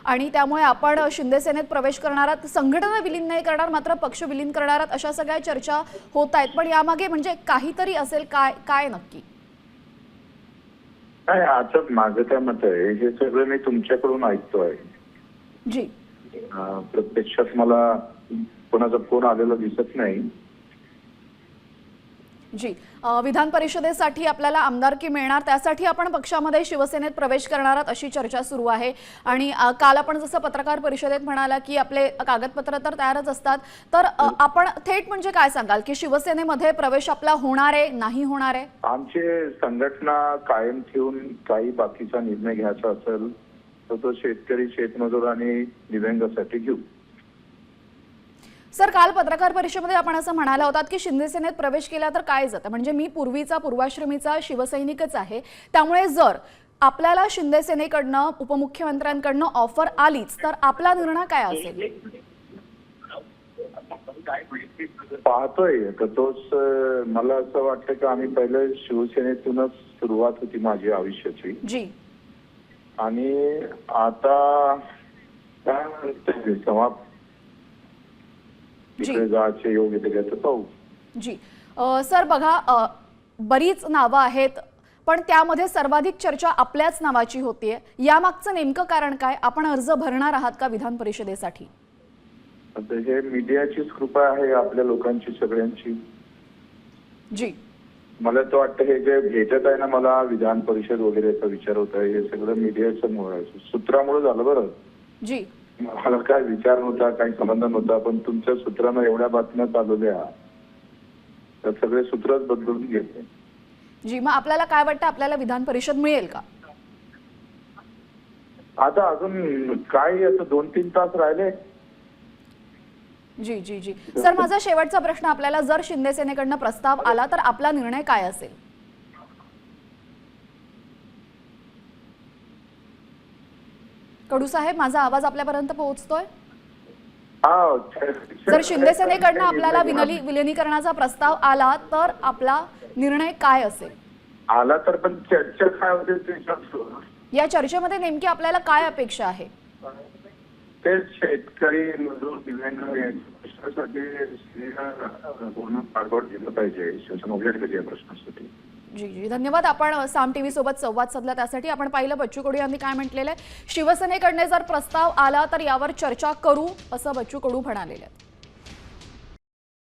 आणि त्यामुळे आपण शिंदे सेनेत प्रवेश करणार आहात, संघटना विलीन नाही करणार मात्र पक्ष विलीन करणार आहात, अशा सगळ्या चर्चा होत आहेत. पण यामागे म्हणजे काहीतरी असेल, काय काय नक्की? नाही, आता माझं काय मत आहे, हे सगळं मी तुमच्याकडून ऐकतोय. जी. प्रत्यक्षात मला कोणाचा फोन आलेला दिसत नाही. जी. विधान परिषदेसाठी आपल्याला आमदारकी मिळणार, त्यासाठी आपण पक्षामध्ये शिवसेनेत प्रवेश करणार आहात अशी चर्चा सुरू आहे. आणि काल आपण जसं पत्रकार परिषदेत म्हणाला की आपले कागदपत्र तर तयारच असतात, तर आपण थेट म्हणजे काय सांगाल की शिवसेनेमध्ये प्रवेश आपला होणार आहे, नाही होणार आहे? आमची संघटना कायम ठेवून काही बाकीचा निर्णय घ्यायचा असेल तर तो शेतकरी, शेतमजूर आणि दिव्यांगासाठी घेऊ. सर, काल पत्रकार परिषदेमध्ये आपण असं म्हणाला होतात की शिंदे सेनेत प्रवेश केला तर काय जातं, म्हणजे मी पूर्वीचा पूर्वाश्रमीचा शिवसैनिकच आहे, त्यामुळे जर आपल्याला शिंदे सेनेकडनं उपमुख्यमंत्र्यांकडनं ऑफर आलीच तर आपला निर्णय काय असेल? पाहतोय तर तोच. मला असं वाटतं की आम्ही पहिले शिवसेनेतूनच सुरुवात होती माझी आयुष्याची. जी. आणि आता काय म्हणते समाप्त जायचे योग येते पाहू. जी. सर बघा, बरीच नावं आहेत पण त्यामध्ये सर्वाधिक चर्चा आपल्याच नावाची होतीये, यामागचं नेमकं कारण काय? आपण अर्ज भरणार आहात का विधान परिषदेसाठी? हे मीडियाचीच कृपा आहे आपल्या लोकांची, सगळ्यांची. जी. मला तर वाटतं हे जे भेटत आहे ना मला विधान परिषद वगैरेचा विचार होत आहे, हे सगळं मीडियाचं सूत्रामुळे झालं. बरं जी. मला काय विचार नव्हता, काही संबंध नव्हता, पण तुमच्या सूत्रानं एवढ्या बातम्या चालवल्या तर सगळे सूत्रच बदलून घेतले. जी. मग आपल्याला काय वाटतं, आपल्याला विधान परिषद मिळेल का? आता अजून काय, असं 2-3 तास राहिले. जी जी जी. सर, माझा शेवटचा प्रश्न आपल्याला, जर शिंदे सेनेकडनं प्रस्ताव आला तर आपला निर्णय काय असेल? कडू साहेब, माझा आवाज आपल्यापर्यंत पोहोचतोय? जर शिंदे सेनेकडनं आपल्याला विलिनीकरणाचा प्रस्ताव आला तर आपला निर्णय काय असेल? आला तर पण चर्चा काय होते, या चर्चेमध्ये नेमकी आपल्याला काय अपेक्षा आहे? ते शेतकरी, मजूर, दिव्यांग यांच्यासाठी पूर्ण पाठबळ दिलं पाहिजे शासन उघडलेल्या प्रश्नासाठी. जी जी, धन्यवाद. आपण साम टीव्ही सोबत संवाद साधला त्यासाठी. आपण पाहिलं बच्चू कडू यांनी काय म्हटलेलं आहे, शिवसेनेकडनं जर प्रस्ताव आला तर यावर चर्चा करू, असं बच्चू कडू म्हणालेले आहेत.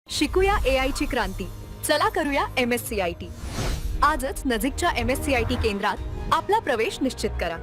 शिकूया AI ची क्रांती. चला करूया MSCIT. आजच नजीकच्या MSCIT केंद्रात आपला प्रवेश निश्चित करा.